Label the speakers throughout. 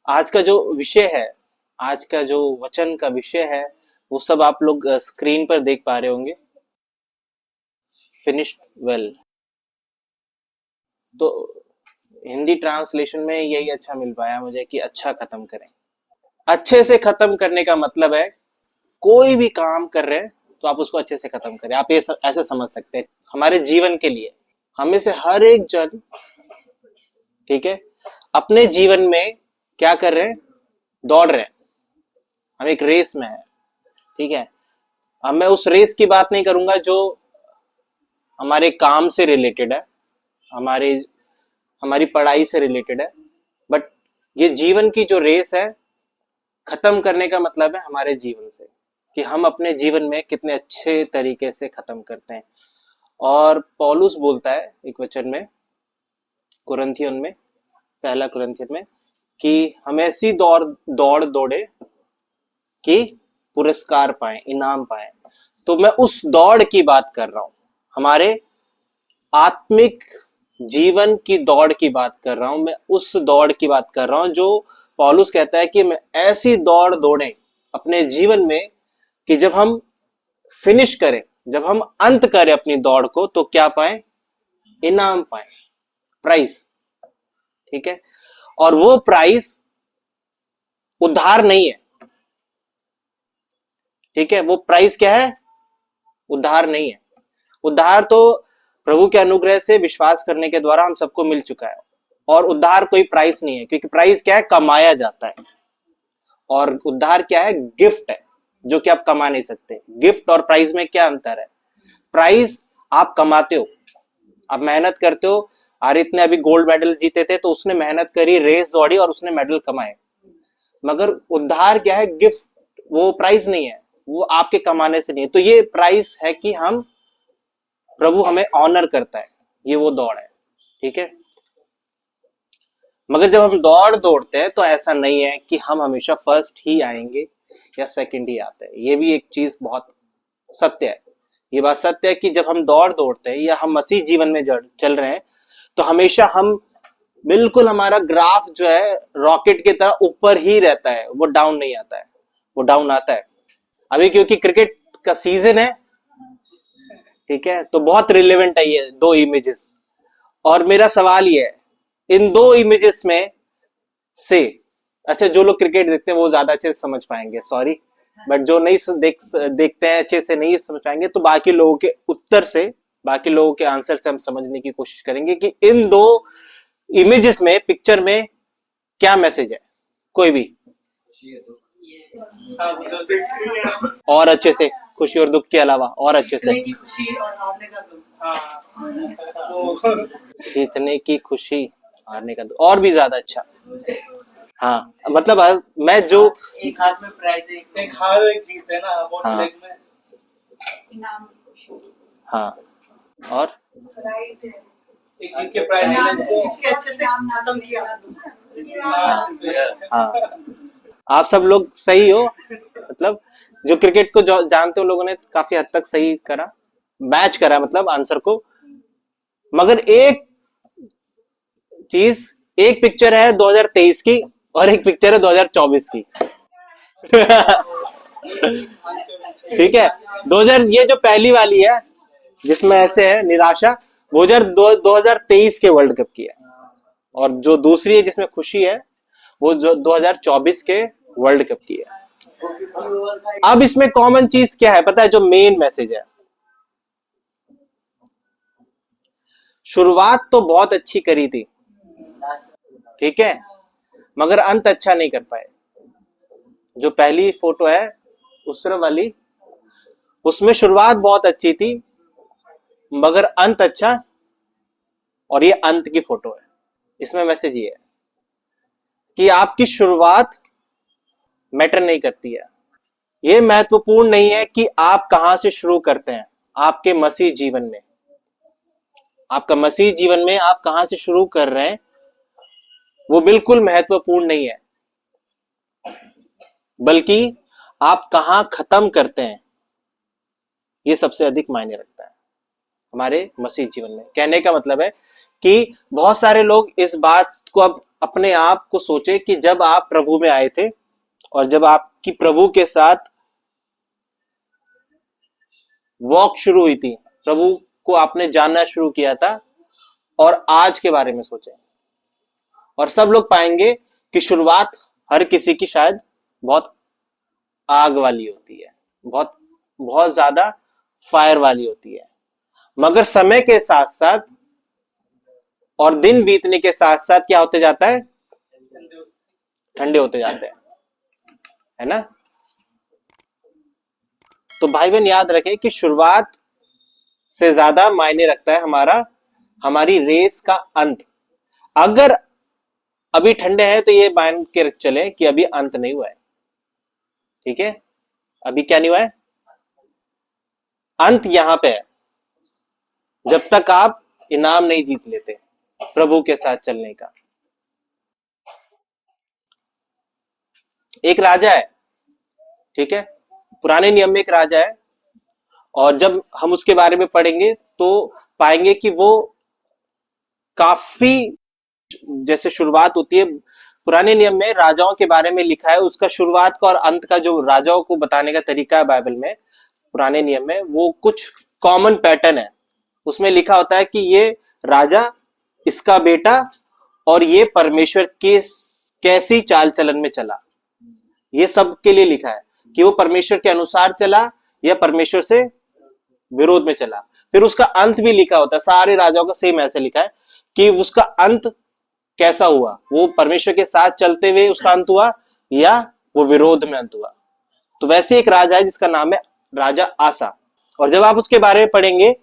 Speaker 1: आज का जो विषय है, आज का जो वचन का विषय है, वो सब आप लोग स्क्रीन पर देख पा रहे होंगे। फिनिश्ड वेल, तो हिंदी ट्रांसलेशन में यही अच्छा मिल पाया मुझे कि अच्छा खत्म करें। अच्छे से खत्म करने का मतलब है कोई भी काम कर रहे हैं तो आप उसको अच्छे से खत्म करें। आप ये ऐसे समझ सकते हैं हमारे जीवन के लिए हमें से हर एक जन, ठीक है, अपने जीवन में क्या कर रहे हैं, दौड़ रहे हैं। हम एक रेस में है, ठीक है। अब मैं उस रेस की बात नहीं करूंगा जो हमारे काम से रिलेटेड है, हमारी हमारी पढ़ाई से रिलेटेड है, बट ये जीवन की जो रेस है, खत्म करने का मतलब है हमारे जीवन से, कि हम अपने जीवन में कितने अच्छे तरीके से खत्म करते हैं। और पौलुस बोलता है एक वचन में, कुरिन्थियन में, पहला कुरिन्थियन में, कि हम ऐसी दौड़ दौड़े कि पुरस्कार पाए, इनाम पाए। तो मैं उस दौड़ की बात कर रहा हूं, हमारे आत्मिक जीवन की दौड़ की बात कर रहा हूं। मैं उस दौड़ की बात कर रहा हूं जो पौलुस कहता है कि मैं ऐसी दौड़ दौड़े अपने जीवन में कि जब हम फिनिश करें, जब हम अंत करें अपनी दौड़ को, तो क्या पाए, इनाम पाए, प्राइस, ठीक है। और वो प्राइस उद्धार नहीं है, ठीक है। वो प्राइस क्या है, उद्धार नहीं है। उद्धार तो प्रभु के अनुग्रह से विश्वास करने के द्वारा हम सबको मिल चुका है, और उद्धार कोई प्राइस नहीं है, क्योंकि प्राइस क्या है, कमाया जाता है। और उद्धार क्या है, गिफ्ट है, जो कि आप कमा नहीं सकते। गिफ्ट और प्राइस में क्या अंतर है, प्राइस आप कमाते हो, आप मेहनत करते हो। आरित ने अभी गोल्ड मेडल जीते थे तो उसने मेहनत करी, रेस दौड़ी और उसने मेडल कमाए। मगर उद्धार क्या है, गिफ्ट, वो प्राइस नहीं है, वो आपके कमाने से नहीं है। तो ये प्राइस है कि हम, प्रभु हमें ऑनर करता है, ये वो दौड़ है, ठीक है। मगर जब हम दौड़ दौड़ते हैं तो ऐसा नहीं है कि हम हमेशा फर्स्ट ही आएंगे या सेकंड ही आते हैं। ये भी एक चीज बहुत सत्य है। ये बात सत्य है कि जब हम दौड़ दौड़ते हैं या हम मसीह जीवन में चल रहे हैं, तो हमेशा हम बिल्कुल, हमारा ग्राफ जो है रॉकेट की तरह ऊपर ही रहता है, वो डाउन नहीं आता है। वो डाउन आता है अभी क्योंकि क्रिकेट का सीजन है, ठीक है। तो बहुत रिलेवेंट है ये दो इमेजेस। और मेरा सवाल ये है, इन दो इमेजेस में से, अच्छा, जो लोग क्रिकेट देखते हैं वो ज्यादा अच्छे से समझ पाएंगे, सॉरी, बट जो नहीं देखते हैं अच्छे से नहीं समझ पाएंगे, तो बाकी लोगों के उत्तर से, बाकी लोगों के आंसर से हम समझने की कोशिश करेंगे कि इन दो इमेजेस में, पिक्चर में क्या मैसेज है, कोई भी, और अच्छे से, खुशी और दुख के अलावा और अच्छे से, जीतने की खुशी, हारने का दुख, और भी ज्यादा अच्छा। हाँ, मतलब मैं जो
Speaker 2: एक हाथ में प्राइज है, एक हार एक जीत है ना, वो
Speaker 1: हाँ,
Speaker 2: लेग में
Speaker 3: इनाम,
Speaker 1: हाँ, और
Speaker 3: प्राइज है,
Speaker 2: एक जीत के प्राइज है,
Speaker 3: अच्छे से खत्म किया।
Speaker 1: हाँ, आप सब लोग सही हो, मतलब जो क्रिकेट को जानते हो लोगों ने काफी हद तक सही करा, मैच करा, मतलब आंसर को। मगर एक चीज, एक पिक्चर है 2023 की और एक पिक्चर है 2024 की। ठीक है, 2000, ये जो पहली वाली है जिसमें ऐसे है निराशा, वो 2023 के वर्ल्ड कप की है। और जो दूसरी है जिसमें खुशी है, वो जो 2024 के वर्ल्ड कप की है। अब इसमें कॉमन चीज क्या है पता है, जो मेन मैसेज है, शुरुआत तो बहुत अच्छी करी थी, ठीक है, मगर अंत अच्छा नहीं कर पाए। जो पहली फोटो है उस तरफ वाली, उसमें शुरुआत बहुत अच्छी थी मगर अंत अच्छा, और ये अंत की फोटो है। इसमें मैसेज ये है कि आपकी शुरुआत मैटर नहीं करती है। ये महत्वपूर्ण नहीं है कि आप कहां से शुरू करते हैं आपके मसीह जीवन में, आपका मसीह जीवन में आप कहां से शुरू कर रहे हैं, वो बिल्कुल महत्वपूर्ण नहीं है, बल्कि आप कहां खत्म करते हैं, ये सबसे अधिक मायने रखता है हमारे मसीह जीवन में। कहने का मतलब है कि बहुत सारे लोग इस बात को अब अपने आप को सोचे कि जब आप प्रभु में आए थे और जब आपकी प्रभु के साथ वॉक शुरू हुई थी, प्रभु को आपने जानना शुरू किया था, और आज के बारे में सोचें। और सब लोग पाएंगे कि शुरुआत हर किसी की शायद बहुत आग वाली होती है, बहुत बहुत ज्यादा फायर वाली होती है, मगर समय के साथ साथ और दिन बीतने के साथ साथ क्या होते जाता है? ठंडे होते जाते हैं, है ना? तो भाई बहन याद रखें कि शुरुआत से ज्यादा मायने रखता है हमारी रेस का अंत। अगर अभी ठंडे हैं तो ये मान के रख चले कि अभी अंत नहीं हुआ है, ठीक है? अभी क्या नहीं हुआ है? अंत यहां पे है, जब तक आप इनाम नहीं जीत लेते प्रभु के साथ चलने का। एक राजा है, ठीक है? पुराने नियम में एक राजा है, और जब हम उसके बारे में पढ़ेंगे तो पाएंगे कि वो काफी, जैसे शुरुआत होती है पुराने नियम में राजाओं के बारे में लिखा है, उसका शुरुआत का और अंत का जो राजाओं को बताने का तरीका है बाइबल में, पुराने नियम में, वो कुछ कॉमन पैटर्न है। उसमें लिखा होता है कि ये राजा, इसका बेटा, और ये परमेश्वर के कैसी चाल चलन में चला। ये सब के लिए लिखा है कि वो परमेश्वर के अनुसार चला या परमेश्वर से विरोध में चला। फिर उसका अंत भी लिखा होता है, सारे राजाओं का सेम ऐसे लिखा है कि उसका अंत कैसा हुआ, वो परमेश्वर के साथ चलते हुए उसका अंत हुआ या वो विरोध में अंत हुआ। तो वैसे एक राजा है जिसका नाम है राजा आसा, और जब आप उसके बारे में पढ़ेंगे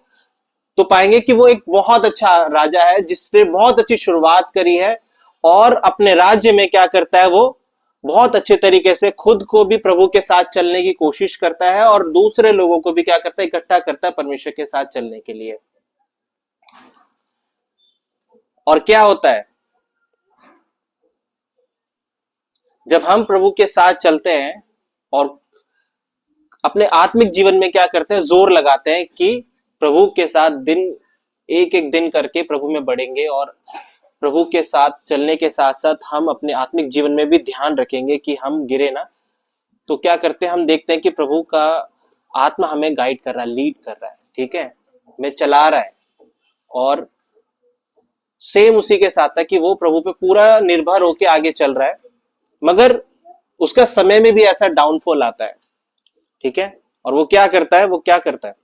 Speaker 1: तो पाएंगे कि वो एक बहुत अच्छा राजा है जिसने बहुत अच्छी शुरुआत करी है, और अपने राज्य में क्या करता है, वो बहुत अच्छे तरीके से खुद को भी प्रभु के साथ चलने की कोशिश करता है और दूसरे लोगों को भी क्या करता है, इकट्ठा करता है परमेश्वर के साथ चलने के लिए। और क्या होता है, जब हम प्रभु के साथ चलते हैं और अपने आत्मिक जीवन में क्या करते हैं, जोर लगाते हैं कि प्रभु के साथ दिन एक एक दिन करके प्रभु में बढ़ेंगे, और प्रभु के साथ चलने के साथ साथ हम अपने आत्मिक जीवन में भी ध्यान रखेंगे कि हम गिरे ना। तो क्या करते हैं, हम देखते हैं कि प्रभु का आत्मा हमें गाइड कर रहा है, लीड कर रहा है, ठीक है, हमें चला रहा है, और सेम उसी के साथ था कि वो प्रभु पे पूरा निर्भर होके आगे चल रहा है, मगर उसका समय में भी ऐसा डाउनफॉल आता है, ठीक है? और वो क्या करता है,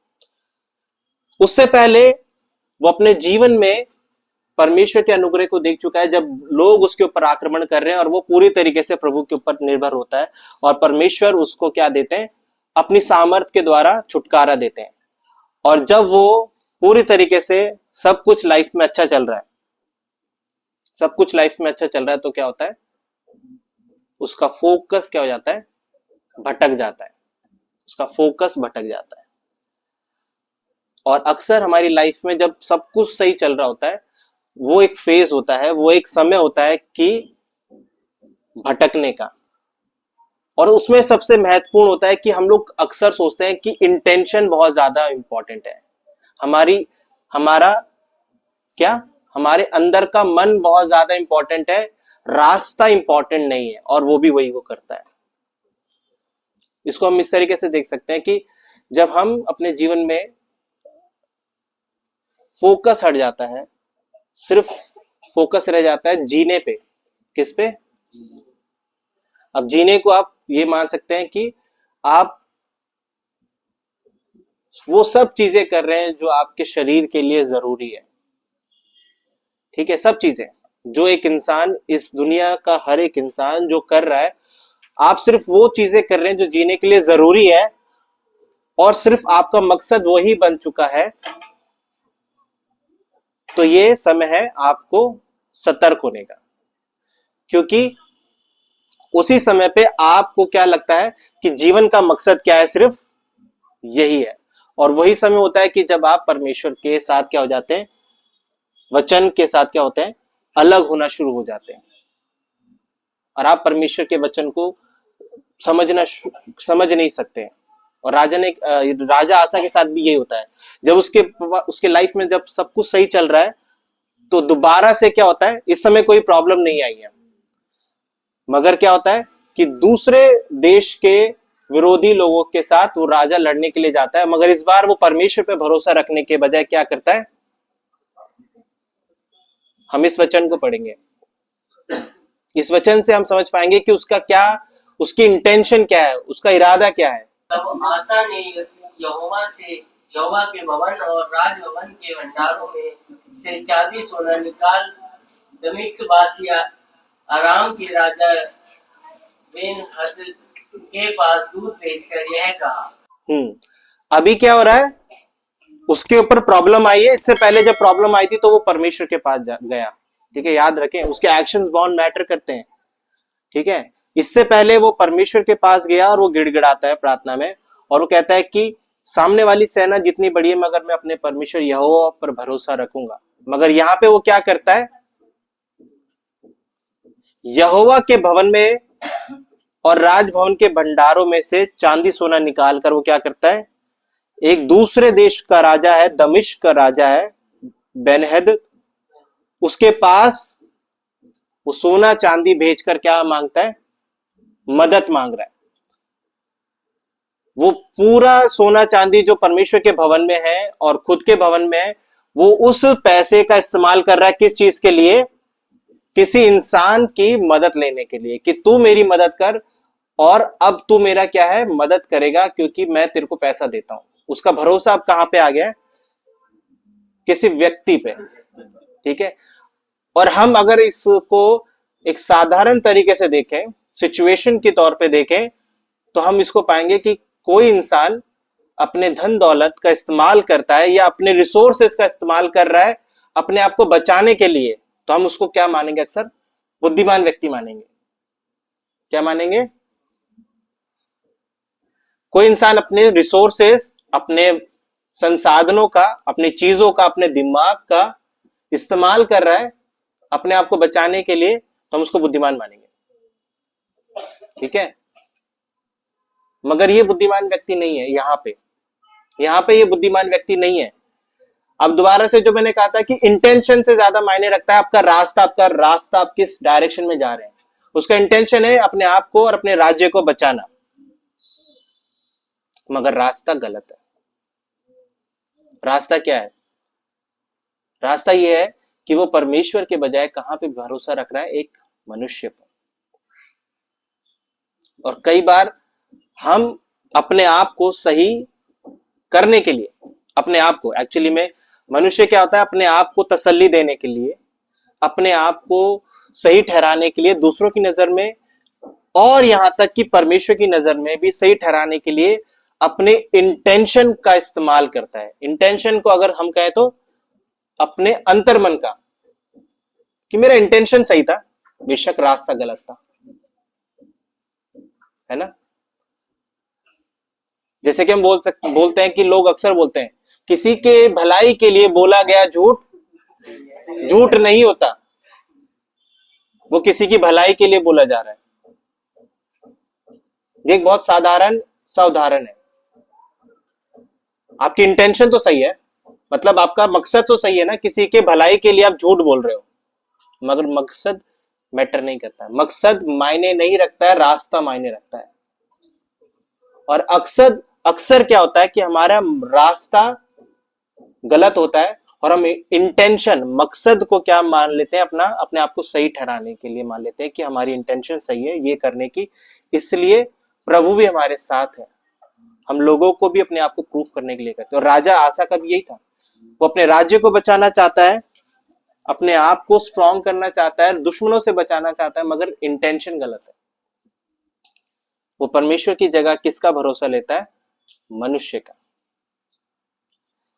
Speaker 1: उससे पहले वो अपने जीवन में परमेश्वर के अनुग्रह को देख चुका है, जब लोग उसके ऊपर आक्रमण कर रहे हैं और वो पूरी तरीके से प्रभु के ऊपर निर्भर होता है, और परमेश्वर उसको क्या देते हैं, अपनी सामर्थ के द्वारा छुटकारा देते हैं। और जब वो पूरी तरीके से सब कुछ लाइफ में अच्छा चल रहा है, तो क्या होता है, उसका फोकस क्या हो जाता है, भटक जाता है, उसका फोकस भटक जाता है। और अक्सर हमारी लाइफ में जब सब कुछ सही चल रहा होता है, वो एक फेज होता है, वो एक समय होता है कि भटकने का। और उसमें सबसे महत्वपूर्ण होता है कि हम लोग अक्सर सोचते हैं कि इंटेंशन बहुत ज्यादा इंपॉर्टेंट है, हमारे अंदर का मन बहुत ज्यादा इंपॉर्टेंट है, रास्ता इंपॉर्टेंट नहीं है, और वो भी वही वो करता है। इसको हम इस तरीके से देख सकते हैं कि जब हम अपने जीवन में फोकस हट जाता है, सिर्फ फोकस रह जाता है जीने पे, किस पे? अब जीने को आप ये मान सकते हैं कि आप वो सब चीजें कर रहे हैं जो आपके शरीर के लिए जरूरी है, ठीक है? सब चीजें जो एक इंसान, इस दुनिया का हर एक इंसान जो कर रहा है, आप सिर्फ वो चीजें कर रहे हैं जो जीने के लिए जरूरी है, और सिर्फ आपका मकसद वही बन चुका है। तो ये समय है आपको सतर्क होने का, क्योंकि उसी समय पे आपको क्या लगता है कि जीवन का मकसद क्या है, सिर्फ यही है। और वही समय होता है कि जब आप परमेश्वर के साथ क्या हो जाते हैं, वचन के साथ क्या होते हैं, अलग होना शुरू हो जाते हैं, और आप परमेश्वर के वचन को समझ नहीं सकते। और राजा आसा के साथ भी यही होता है, जब उसके लाइफ में जब सब कुछ सही चल रहा है, तो दोबारा से क्या होता है, इस समय कोई प्रॉब्लम नहीं आई है, मगर क्या होता है कि दूसरे देश के विरोधी लोगों के साथ वो राजा लड़ने के लिए जाता है, मगर इस बार वो परमेश्वर पे भरोसा रखने के बजाय क्या करता है। हम इस वचन को पढ़ेंगे, इस वचन से हम समझ पाएंगे कि उसका क्या, उसकी इंटेंशन क्या है, उसका इरादा क्या है।
Speaker 2: तब आसा ने यहोवा के भवन और राजभवन के भंडारों में से चांदी सोना निकाल दमिश्क वासी आराम के राजा बेन-हदद के पास दूध भेजकर यह कहा।
Speaker 1: अभी क्या हो रहा है, उसके ऊपर प्रॉब्लम आई है। इससे पहले जब प्रॉब्लम आई थी तो वो परमेश्वर के पास गया, ठीक है, याद रखें, उसके एक्शंस बहुत मैटर करते हैं, ठीक है। इससे पहले वो परमेश्वर के पास गया और वो गिड़गिड़ाता है प्रार्थना में, और वो कहता है कि सामने वाली सेना जितनी बड़ी है, मगर मैं अपने परमेश्वर यहोवा पर भरोसा रखूंगा। मगर यहाँ पे वो क्या करता है, यहोवा के भवन में और राजभवन के भंडारों में से चांदी सोना निकालकर वो क्या करता है, एक दूसरे देश का राजा है, दमिश्क का राजा है बेन-हदद, उसके पास वो सोना चांदी भेजकर क्या मांगता है, मदद मांग रहा है। वो पूरा सोना चांदी जो परमेश्वर के भवन में है और खुद के भवन में है, वो उस पैसे का इस्तेमाल कर रहा है किस चीज के लिए, किसी इंसान की मदद लेने के लिए, कि तू मेरी मदद कर और अब तू मेरा क्या है, मदद करेगा, क्योंकि मैं तेरे को पैसा देता हूं। उसका भरोसा अब कहां पे आ गया है, किसी व्यक्ति पे, ठीक है। और हम अगर इसको एक साधारण तरीके से देखें, सिचुएशन के तौर पे देखें, तो हम इसको पाएंगे कि कोई इंसान अपने धन दौलत का इस्तेमाल करता है या अपने रिसोर्सेस का इस्तेमाल कर रहा है अपने आप को बचाने के लिए, तो हम उसको क्या मानेंगे, अक्सर बुद्धिमान व्यक्ति मानेंगे। क्या मानेंगे, कोई इंसान अपने रिसोर्सेस, अपने संसाधनों का, अपनी चीजों का, अपने दिमाग का इस्तेमाल कर रहा है अपने आप को बचाने के लिए, तो हम उसको बुद्धिमान मानेंगे, ठीक है। मगर ये बुद्धिमान व्यक्ति नहीं है, यहां पे ये बुद्धिमान व्यक्ति नहीं है। अब दोबारा से जो मैंने कहा था कि इंटेंशन से ज्यादा मायने रखता है आपका रास्ता आप किस डायरेक्शन में जा रहे हैं। उसका इंटेंशन है अपने आप को और अपने राज्य को बचाना, मगर रास्ता गलत है। रास्ता क्या है, रास्ता यह है कि वो परमेश्वर के बजाय कहां पे भरोसा रख रहा है, एक मनुष्य पर। और कई बार हम अपने आप को सही करने के लिए, अपने आप को, एक्चुअली में मनुष्य क्या होता है, अपने आप को तसल्ली देने के लिए, अपने आप को सही ठहराने के लिए, दूसरों की नजर में और यहां तक कि परमेश्वर की नजर में भी सही ठहराने के लिए अपने इंटेंशन का इस्तेमाल करता है। इंटेंशन को अगर हम कहें तो अपने अंतर्मन का, कि मेरा इंटेंशन सही था, बेशक रास्ता गलत था, है ना। जैसे कि हम बोलते हैं कि लोग अक्सर बोलते हैं किसी के भलाई के लिए बोला गया झूठ नहीं होता, वो किसी की भलाई के लिए बोला जा रहा है। ये एक बहुत साधारण सा उदाहरण है। आपकी इंटेंशन तो सही है, मतलब आपका मकसद तो सही है ना, किसी के भलाई के लिए आप झूठ बोल रहे हो, मगर मकसद मैटर नहीं करता है, मकसद मायने नहीं रखता है, रास्ता मायने रखता है। और अक्सर क्या होता है कि हमारा रास्ता गलत होता है और हम इंटेंशन, मकसद को क्या मान लेते हैं, अपने आप को सही ठहराने के लिए मान लेते हैं कि हमारी इंटेंशन सही है ये करने की, इसलिए प्रभु भी हमारे साथ है। हम लोगों को भी अपने आप को प्रूफ करने के लिए करते हैं। और राजा आसा का भी यही था, वो अपने राज्य को बचाना चाहता है, अपने आप को स्ट्रॉन्ग करना चाहता है, दुश्मनों से बचाना चाहता है, मगर इंटेंशन गलत है। वो परमेश्वर की जगह किसका भरोसा लेता है, मनुष्य का।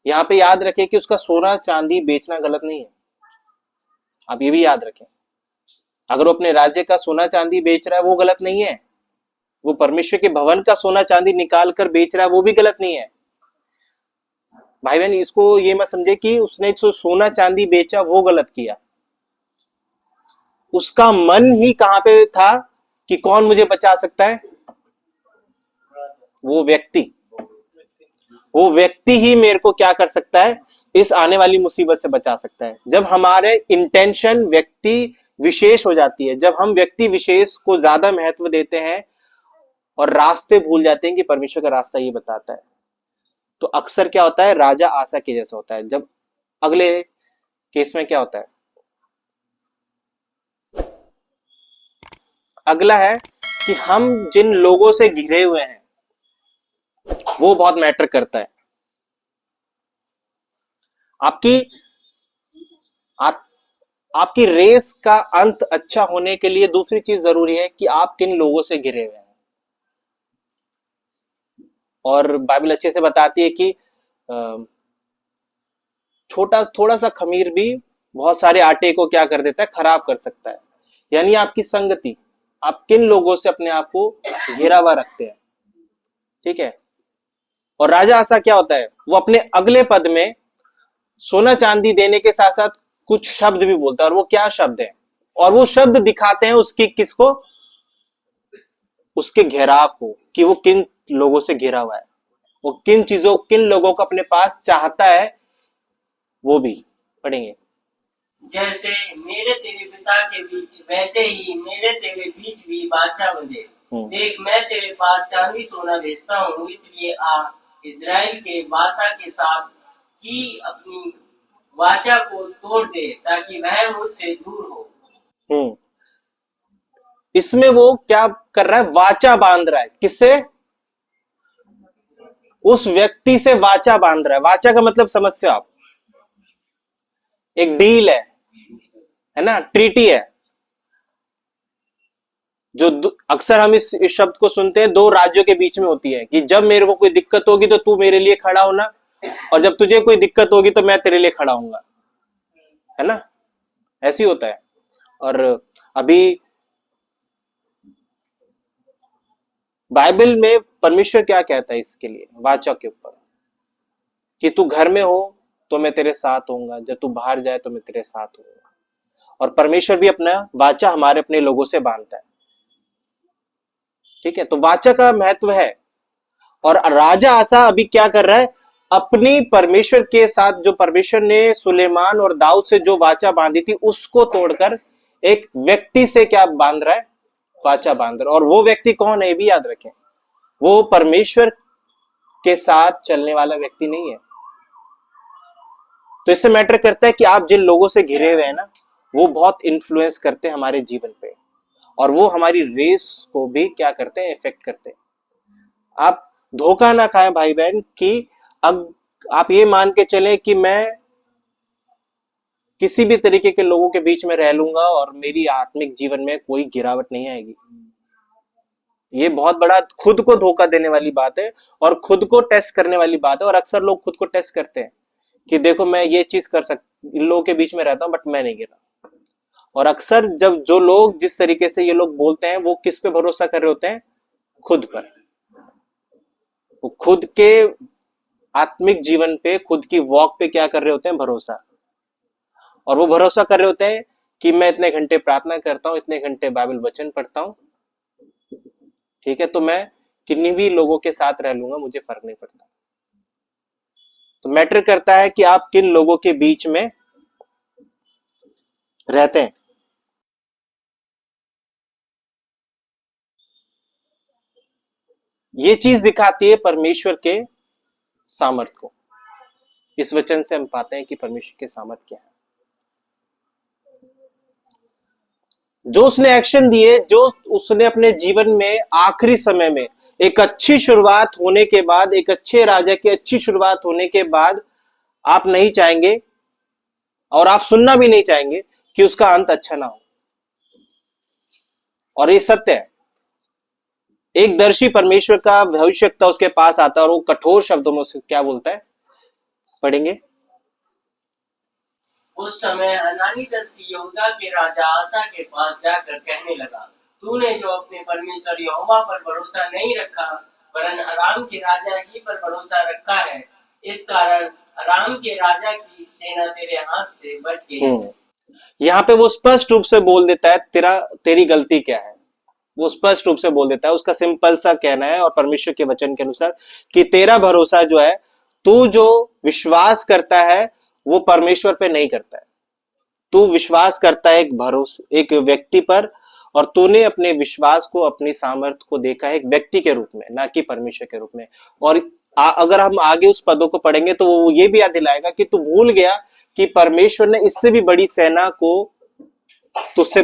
Speaker 1: यहां पे याद रखें कि उसका सोना चांदी बेचना गलत नहीं है, आप ये भी याद रखें। अगर वो अपने राज्य का सोना चांदी बेच रहा है वो गलत नहीं है, वो परमेश्वर के भवन का सोना चांदी निकाल कर बेच रहा है वो भी गलत नहीं है। भाई बहन, इसको ये मत समझे कि उसने जो सोना चांदी बेचा वो गलत किया। उसका मन ही कहां पे था कि कौन मुझे बचा सकता है, वो व्यक्ति ही मेरे को क्या कर सकता है, इस आने वाली मुसीबत से बचा सकता है। जब हमारे इंटेंशन व्यक्ति विशेष हो जाती है, जब हम व्यक्ति विशेष को ज्यादा महत्व देते हैं और रास्ते भूल जाते हैं कि परमेश्वर का रास्ता ये बताता है, तो अक्सर क्या होता है, राजा आसा के जैसा होता है। जब अगले केस में क्या होता है, अगला है कि हम जिन लोगों से घिरे हुए हैं वो बहुत मैटर करता है। आपकी आपकी रेस का अंत अच्छा होने के लिए दूसरी चीज जरूरी है कि आप किन लोगों से घिरे हुए हैं। और बाइबल अच्छे से बताती है कि थोड़ा सा खमीर भी बहुत सारे आटे को क्या कर देता है, खराब कर सकता है। यानी आपकी संगति, आप किन लोगों से अपने आप को घिरा हुआ रखते हैं, ठीक है। और राजा आसा क्या होता है, वो अपने अगले पद में सोना चांदी देने के साथ साथ कुछ शब्द भी बोलता है। और वो क्या शब्द है, और वो शब्द दिखाते हैं उसकी किसको, उसके घेराव को, कि वो किन लोगों से घिरा हुआ है, वो किन लोगों को अपने पास चाहता है। वो भी पढ़ेंगे,
Speaker 2: जैसे मेरे तेरे पिता के बीच वैसे ही मेरे तेरे बीच भी वाचा बंधे। देख मैं तेरे पास चांदी सोना भेजता हूँ, इसलिए आ इज़राइल के बासा के साथ की अपनी वाचा को तोड़ दे, ताकि वह मुझसे दूर हो।
Speaker 1: इसमें वो क्या कर रहा है, वाचा बांध रहा है। किससे? उस व्यक्ति से वाचा बांध रहा है। वाचा का मतलब समझते हो आप, एक डील है ना, ट्रीटी है। जो अक्सर हम इस शब्द को सुनते हैं, दो राज्यों के बीच में होती है कि जब मेरे को कोई दिक्कत होगी तो तू मेरे लिए खड़ा होना, और जब तुझे कोई दिक्कत होगी तो मैं तेरे लिए खड़ा होऊंगा, है ना, ऐसी होता है। और अभी बाइबल में परमेश्वर क्या कहता है इसके लिए, वाचा के ऊपर, कि तू घर में हो तो मैं तेरे साथ होऊंगा, जब तू बाहर जाए तो मैं तेरे साथ होऊंगा। और परमेश्वर भी अपना वाचा हमारे अपने लोगों से बांधता है, ठीक है। तो वाचा का महत्व है। और राजा आसा अभी क्या कर रहा है, अपनी परमेश्वर के साथ, जो परमेश्वर ने सुलेमान और दाऊद से जो वाचा बांधी थी, उसको तोड़कर एक व्यक्ति से क्या बांध रहा है, वाचा बांध रहा है। और वो व्यक्ति कौन है, ये भी याद रखें, वो परमेश्वर के साथ चलने वाला व्यक्ति नहीं है। तो इससे मैटर करता है कि आप जिन लोगों से घिरे हुए हैं ना, वो बहुत इन्फ्लुएंस करते हैं हमारे जीवन पे, और वो हमारी रेस को भी क्या करते हैं, इफेक्ट करते हैं। आप धोखा ना खाएं भाई बहन, कि अब आप ये मान के चलें कि मैं किसी भी तरीके के लोगों के बीच में रह लूंगा और मेरी आत्मिक जीवन में कोई गिरावट नहीं आएगी। ये बहुत बड़ा खुद को धोखा देने वाली बात है, और खुद को टेस्ट करने वाली बात है। और अक्सर लोग खुद को टेस्ट करते हैं कि देखो मैं ये चीज कर सकता, इन लोगों के बीच में रहता हूं बट मैं नहीं गिरा। और अक्सर जब जो लोग जिस तरीके से ये लोग बोलते हैं, वो किस पे भरोसा कर रहे होते हैं, खुद पर। वो खुद के आत्मिक जीवन पे, खुद की वॉक पे क्या कर रहे होते हैं, भरोसा। और वो भरोसा कर रहे होते हैं कि मैं इतने घंटे प्रार्थना करता हूं, इतने घंटे बाइबल वचन पढ़ता हूं, ठीक है, तो मैं किन्हीं भी लोगों के साथ रह लूंगा, मुझे फर्क नहीं पड़ता। तो मैटर करता है कि आप किन लोगों के बीच में रहते हैं। ये चीज दिखाती है परमेश्वर के सामर्थ को। इस वचन से हम पाते हैं कि परमेश्वर के सामर्थ क्या है। जो उसने एक्शन दिए, जो उसने अपने जीवन में आखिरी समय में एक अच्छी शुरुआत होने के बाद, एक अच्छे राजा की अच्छी शुरुआत होने के बाद, आप नहीं चाहेंगे और आप सुनना भी नहीं चाहेंगे कि उसका अंत अच्छा ना हो। और ये सत्य है। एक दर्शी परमेश्वर का भविष्यवक्ता उसके पास आता है और वो कठोर शब्दों में उससे क्या बोलता है, पढ़ेंगे।
Speaker 2: उस समय हनानी दर्शी यहूदा के राजा आसा के पास जाकर कहने लगा, तूने जो अपने परमेश्वर यहोवा पर भरोसा नहीं रखा, वरन अराम के राजा ही पर भरोसा रखा है, इस कारण अराम के राजा की सेना तेरे हाथ से बच गई।
Speaker 1: यहाँ पे वो स्पष्ट रूप से बोल देता है तेरी गलती क्या है। वो स्पष्ट रूप से बोल देता है, उसका सिंपल सा कहना है और परमेश्वर के वचन के अनुसार कि तेरा भरोसा जो है, तू जो विश्वास करता है वो परमेश्वर पे नहीं करता है। तू विश्वास करता है एक व्यक्ति पर, और तूने अपने विश्वास को, अपनी सामर्थ्य को देखा है एक व्यक्ति के रूप में, ना कि परमेश्वर के रूप में। और अगर हम आगे उस पदों को पढ़ेंगे तो वो ये भी याद दिलाएगा कि तू भूल गया कि परमेश्वर ने इससे भी बड़ी सेना को तुझे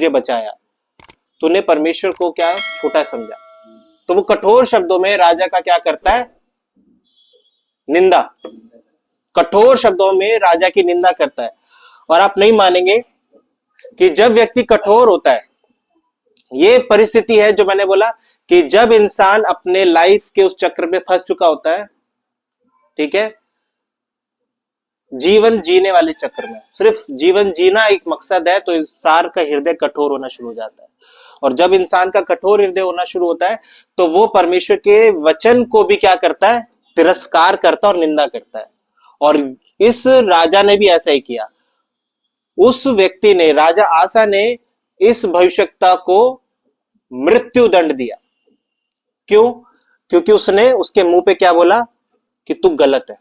Speaker 1: बचाया। तूने परमेश्वर को क्या छोटा समझा। तो वो कठोर शब्दों में राजा का क्या करता है, निंदा। कठोर शब्दों में राजा की निंदा करता है। और आप नहीं मानेंगे कि जब व्यक्ति कठोर होता है, ये परिस्थिति है जो मैंने बोला कि जब इंसान अपने लाइफ के उस चक्र में फंस चुका होता है, ठीक है, जीवन जीने वाले चक्र में, सिर्फ जीवन जीना एक मकसद है, तो इंसान का हृदय कठोर होना शुरू हो जाता है। और जब इंसान का कठोर हृदय होना शुरू होता है तो वो परमेश्वर के वचन को भी क्या करता है, तिरस्कार करता है और निंदा करता है। और इस राजा ने भी ऐसा ही किया। उस व्यक्ति ने, राजा आसा ने इस भविष्यवक्ता को मृत्यु दंड दिया। क्यों? क्योंकि उसने उसके मुंह पे क्या बोला कि तू गलत है।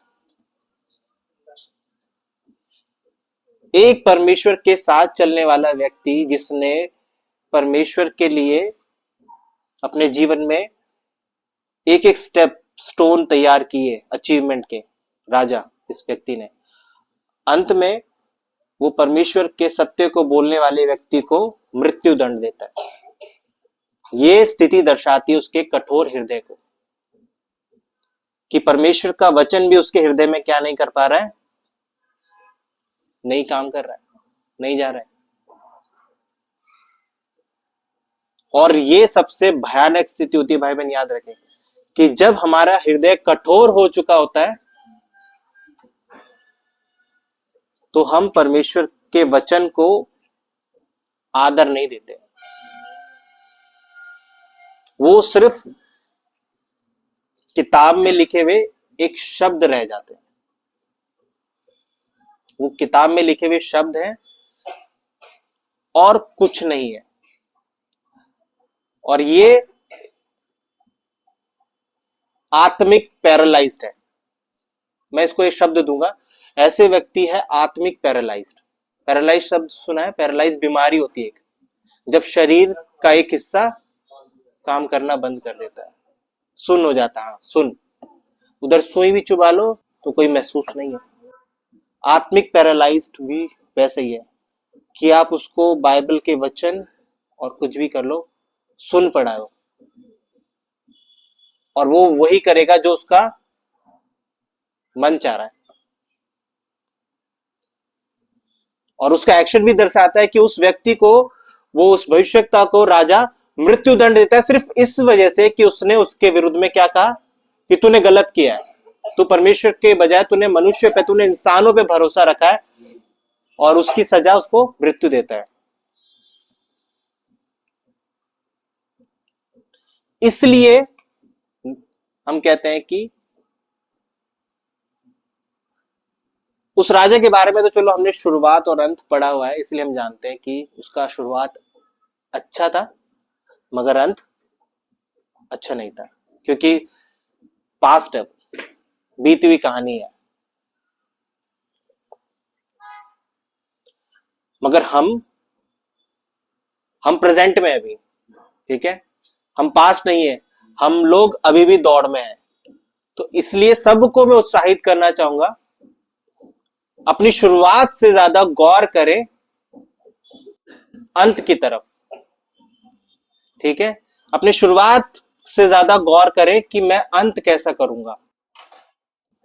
Speaker 1: एक परमेश्वर के साथ चलने वाला व्यक्ति, जिसने परमेश्वर के लिए अपने जीवन में एक एक स्टोन तैयार किए अचीवमेंट के, राजा इस व्यक्ति ने, अंत में वो परमेश्वर के सत्य को बोलने वाले व्यक्ति को मृत्यु दंड देता है। ये स्थिति दर्शाती है उसके कठोर हृदय को, कि परमेश्वर का वचन भी उसके हृदय में क्या नहीं कर पा रहा है, नहीं काम कर रहा है, नहीं जा रहा है। और ये सबसे भयानक स्थिति होती है भाई बहन, याद रखें कि जब हमारा हृदय कठोर हो चुका होता है तो हम परमेश्वर के वचन को आदर नहीं देते। वो सिर्फ किताब में लिखे हुए एक शब्द रह जाते हैं। वो किताब में लिखे हुए शब्द हैं और कुछ नहीं है। और ये आत्मिक पैरालाइज्ड है। मैं इसको एक शब्द दूंगा, ऐसे व्यक्ति है आत्मिक पैरालाइज्ड। पैरालाइज्ड शब्द सुना है? पैरालाइज्ड बीमारी होती है जब शरीर का एक हिस्सा काम करना बंद कर देता है, सुन्न हो जाता है। सुन, उधर सुई भी चुबा लो तो कोई महसूस नहीं है। आत्मिक पैरालाइज्ड भी वैसे ही है कि आप उसको बाइबल के वचन और कुछ भी कर लो, सुन पड़ाओ, और वो वही करेगा जो उसका मन चाह रहा है। और उसका एक्शन भी दर्शाता है कि उस व्यक्ति को, वो उस भविष्यवक्ता को राजा मृत्यु दंड देता है सिर्फ इस वजह से कि उसने उसके विरुद्ध में क्या कहा कि तूने गलत किया है, तू परमेश्वर के बजाय तूने मनुष्य पे, तूने इंसानों पे भरोसा रखा है, और उसकी सजा उसको मृत्यु देता है। इसलिए हम कहते हैं कि उस राजा के बारे में तो चलो हमने शुरुआत और अंत पढ़ा हुआ है, इसलिए हम जानते हैं कि उसका शुरुआत अच्छा था मगर अंत अच्छा नहीं था, क्योंकि पास्ट है, बीती हुई कहानी है। मगर हम प्रेजेंट में अभी, ठीक है, हम पास्ट नहीं है, हम लोग अभी भी दौड़ में हैं। तो इसलिए सबको मैं उत्साहित करना चाहूंगा, अपनी शुरुआत से ज्यादा गौर करें अंत की तरफ, ठीक है। अपनी शुरुआत से ज्यादा गौर करें कि मैं अंत कैसा करूंगा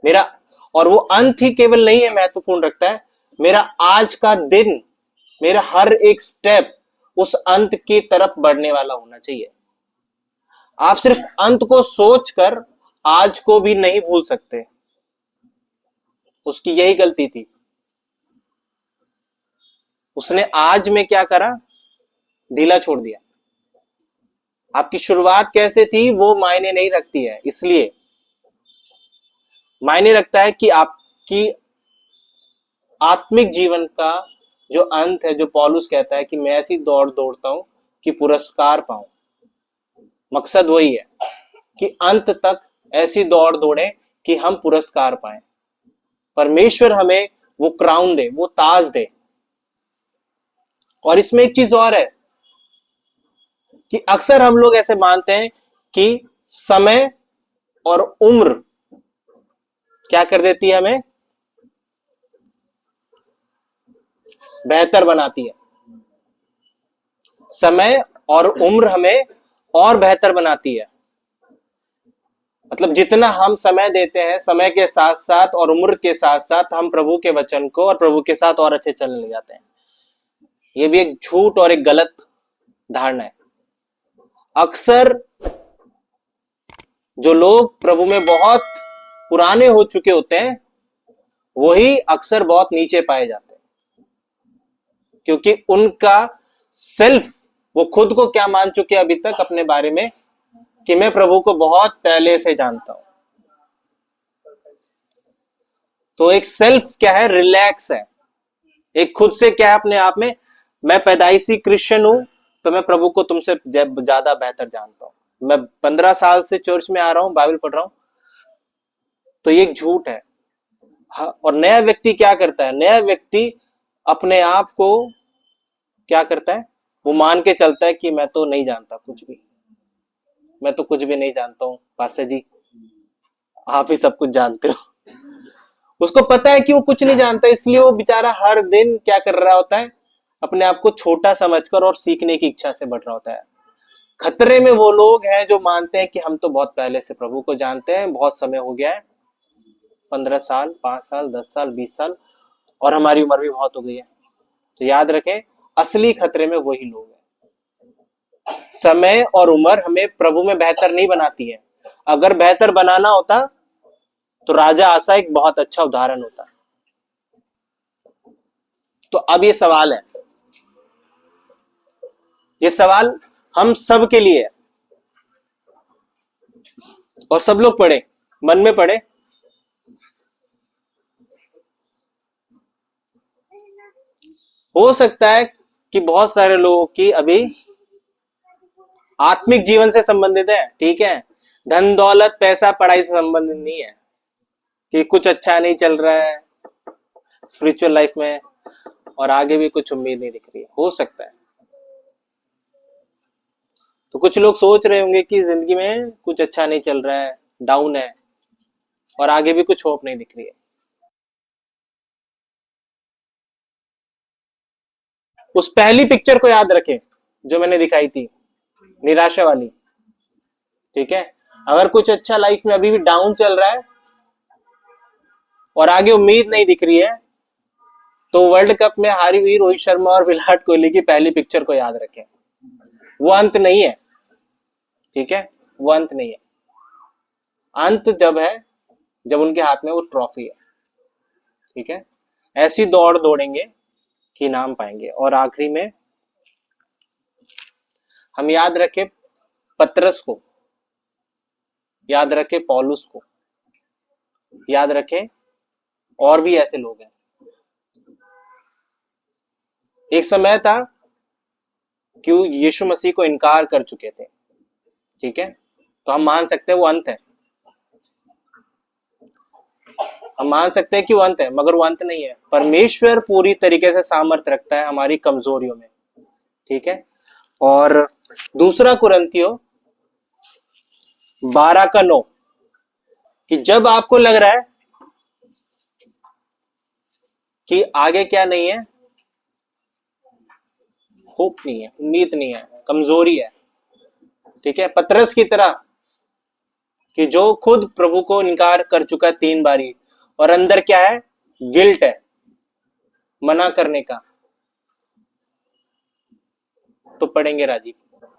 Speaker 1: मेरा, और वो अंत ही केवल नहीं है महत्वपूर्ण रखता है, मेरा आज का दिन, मेरा हर एक स्टेप उस अंत की तरफ बढ़ने वाला होना चाहिए। आप सिर्फ अंत को सोचकर आज को भी नहीं भूल सकते। उसकी यही गलती थी, उसने आज में क्या करा, ढीला छोड़ दिया। आपकी शुरुआत कैसे थी वो मायने नहीं रखती है, इसलिए मायने रखता है कि आपकी आत्मिक जीवन का जो अंत है, जो पौलुस कहता है कि मैं ऐसी दौड़ दौड़ता हूं कि पुरस्कार पाऊं। मकसद वही है कि अंत तक ऐसी दौड़ दौड़े कि हम पुरस्कार पाएं। परमेश्वर हमें वो क्राउन दे, वो ताज दे। और इसमें एक चीज और है कि अक्सर हम लोग ऐसे मानते हैं कि समय और उम्र क्या कर देती है, हमें बेहतर बनाती है। समय और उम्र हमें और बेहतर बनाती है। मतलब जितना हम समय देते हैं, समय के साथ साथ और उम्र के साथ साथ हम प्रभु के वचन को और प्रभु के साथ और अच्छे चलने लग जाते हैं। ये भी एक झूठ और एक गलत धारणा है। अक्सर जो लोग प्रभु में बहुत पुराने हो चुके होते हैं वही अक्सर बहुत नीचे पाए जाते हैं, क्योंकि उनका सेल्फ, वो खुद को क्या मान चुके अभी तक अपने बारे में कि मैं प्रभु को बहुत पहले से जानता हूं। तो एक सेल्फ क्या है, रिलैक्स है। एक खुद से क्या है, अपने आप में मैं पैदाइशी क्रिश्चियन हूं तो मैं प्रभु को तुमसे ज्यादा बेहतर जानता हूं। मैं 15 साल से चर्च में आ रहा हूं, बाइबल पढ़ रहा हूं। तो ये एक झूठ है। और नया व्यक्ति क्या करता है, नया व्यक्ति अपने आप को क्या करता है, वो मान के चलता है कि मैं तो नहीं जानता कुछ भी, मैं तो कुछ भी नहीं जानता हूं। पास्टर जी आप ही सब कुछ जानते हो। उसको पता है कि वो कुछ नहीं जानता, इसलिए वो बेचारा हर दिन क्या कर रहा होता है, अपने आप को छोटा समझकर और सीखने की इच्छा से बढ़ रहा होता है। खतरे में वो लोग हैं जो मानते हैं कि हम तो बहुत पहले से प्रभु को जानते हैं, बहुत समय हो गया है, 15 साल, 5 साल, 10 साल, 20 साल, और हमारी उम्र भी बहुत हो गई है। तो याद रखें, असली खतरे में वही लोग हैं। समय और उम्र हमें प्रभु में बेहतर नहीं बनाती है। अगर बेहतर बनाना होता तो राजा आसा एक बहुत अच्छा उदाहरण होता। तो अब ये सवाल है, ये सवाल हम सब के लिए है, और सब लोग पढ़े, मन में पढ़े। हो सकता है कि बहुत सारे लोगों की अभी आत्मिक जीवन से संबंधित है, ठीक है, धन दौलत पैसा पढ़ाई से संबंधित नहीं है, कि कुछ अच्छा नहीं चल रहा है स्पिरिचुअल लाइफ में और आगे भी कुछ उम्मीद नहीं दिख रही है। हो सकता है। तो कुछ लोग सोच रहे होंगे कि जिंदगी में कुछ अच्छा नहीं चल रहा है, डाउन है, और आगे भी कुछ होप नहीं दिख रही है। उस पहली पिक्चर को याद रखें जो मैंने दिखाई थी, निराशा वाली, ठीक है। अगर कुछ अच्छा लाइफ में अभी भी डाउन चल रहा है और आगे उम्मीद नहीं दिख रही है, तो वर्ल्ड कप में हारी हुई रोहित शर्मा और विराट कोहली की पहली पिक्चर को याद रखें। वो अंत नहीं है, ठीक है, वो अंत नहीं है। अंत जब है जब उनके हाथ में वो ट्रॉफी है, ठीक है। ऐसी दौड़ दौड़ेंगे कि इनाम पाएंगे। और आखिरी में हम याद रखें पतरस को, याद रखें पौलुस को, याद रखें और भी ऐसे लोग हैं। एक समय था कि यीशु मसीह को इनकार कर चुके थे, ठीक है। तो हम मान सकते हैं वो अंत है, हम मान सकते हैं कि वो अंत है, मगर वो अंत नहीं है। परमेश्वर पूरी तरीके से सामर्थ्य रखता है हमारी कमजोरियों में, ठीक है। और दूसरा कुरिन्थियों 12:9 कि जब आपको लग रहा है कि आगे क्या नहीं है, होप नहीं है, उम्मीद नहीं है, कमजोरी है, ठीक है, पतरस की तरह कि जो खुद प्रभु को इनकार कर चुका है 3 बारी, और अंदर क्या है, गिल्ट है मना करने का, तो पढ़ेंगे राजीव।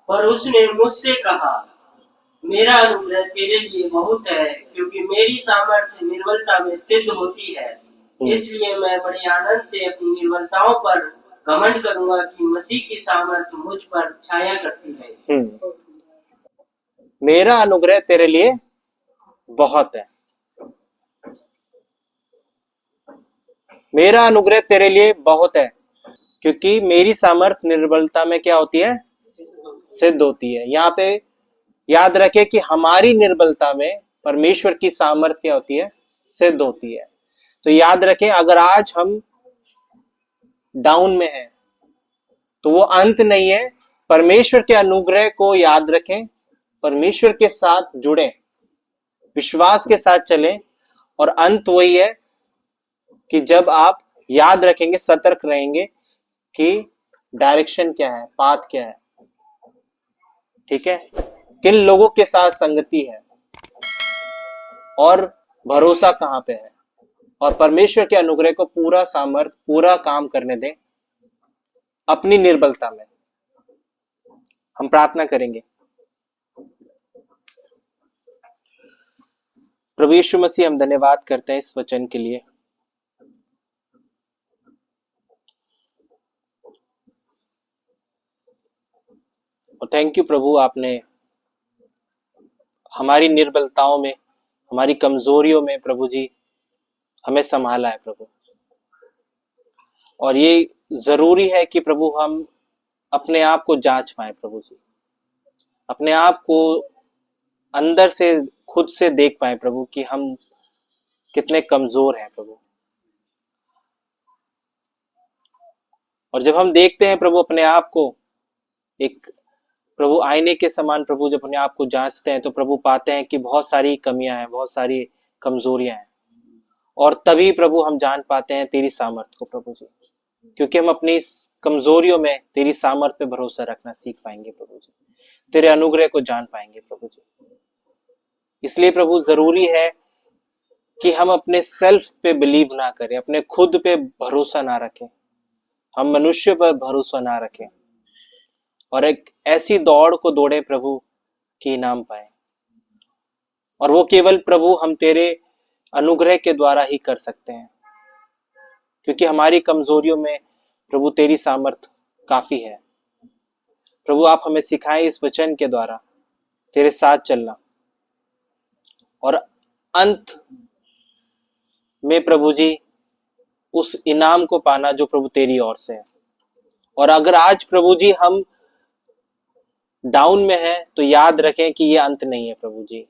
Speaker 2: पर उसने मुझसे कहा, मेरा अनुग्रह तेरे लिए बहुत है, क्योंकि मेरी सामर्थ्य निर्बलता में सिद्ध होती है। इसलिए मैं बड़े आनंद से अपनी निर्बलताओं पर घमंड करूंगा कि मसीह की सामर्थ्य मुझ पर छाया करती है।
Speaker 1: मेरा अनुग्रह तेरे लिए बहुत है, मेरा अनुग्रह तेरे लिए बहुत है, क्योंकि मेरी सामर्थ्य निर्बलता में क्या होती है, सिद्ध होती है। यहाँ पे याद रखे कि हमारी निर्बलता में परमेश्वर की सामर्थ्य क्या होती है, सिद्ध होती है। तो याद रखें, अगर आज हम डाउन में हैं तो वो अंत नहीं है। परमेश्वर के अनुग्रह को याद रखें, परमेश्वर के साथ जुड़ें, विश्वास के साथ चलें, और अंत वही है कि जब आप याद रखेंगे, सतर्क रहेंगे कि डायरेक्शन क्या है, पाथ क्या है, ठीक है, किन लोगों के साथ संगति है और भरोसा कहां पे है, और परमेश्वर के अनुग्रह को पूरा सामर्थ, पूरा काम करने दें अपनी निर्बलता में। हम प्रार्थना करेंगे। प्रभु यीशु मसीह, हम धन्यवाद करते हैं इस वचन के लिए। और थैंक यू प्रभु, आपने हमारी निर्बलताओं में, हमारी कमजोरियों में प्रभु जी हमें संभाला है प्रभु। और ये जरूरी है कि प्रभु हम अपने आप को जांच पाए प्रभु जी, अपने आप को अंदर से खुद से देख पाए प्रभु कि हम कितने कमजोर हैं प्रभु। और जब हम देखते हैं प्रभु अपने आप को, एक प्रभु आईने के समान प्रभु जब अपने आप को जांचते हैं, तो प्रभु पाते हैं कि बहुत सारी कमियां हैं, बहुत सारी कमजोरियां हैं। और तभी प्रभु हम जान पाते हैं तेरी सामर्थ को प्रभु जी, क्योंकि हम अपनी इस कमजोरियों में तेरी सामर्थ पे भरोसा रखना सीख पाएंगे प्रभु जी, तेरे अनुग्रह को जान पाएंगे प्रभु जी। इसलिए प्रभु जरूरी है कि हम अपने सेल्फ पे बिलीव ना करें, अपने खुद पे भरोसा ना रखें, हम मनुष्य पर भरोसा ना रखें, और एक ऐसी दौड़ को दौड़े प्रभु कि इनाम पाए। और वो केवल प्रभु हम तेरे अनुग्रह के द्वारा ही कर सकते हैं, क्योंकि हमारी कमजोरियों में प्रभु तेरी सामर्थ काफी है। प्रभु आप हमें सिखाएं इस वचन के द्वारा तेरे साथ चलना, और अंत में प्रभु जी उस इनाम को पाना जो प्रभु तेरी ओर से है। और अगर आज प्रभु जी हम डाउन में हैं, तो याद रखें कि ये अंत नहीं है प्रभु जी,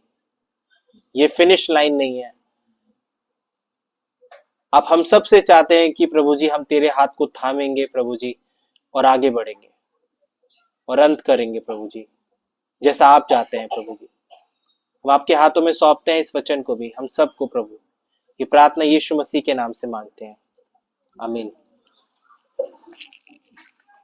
Speaker 1: ये फिनिश लाइन नहीं है। आप हम सब से चाहते हैं कि प्रभु जी हम तेरे हाथ को थामेंगे प्रभु जी, और आगे बढ़ेंगे और अंत करेंगे प्रभु जी, जैसा आप चाहते हैं प्रभु जी। हम आपके हाथों में सौंपते हैं इस वचन को भी, हम सबको प्रभु। ये प्रार्थना यीशु मसीह के नाम से मांगते हैं, आमीन।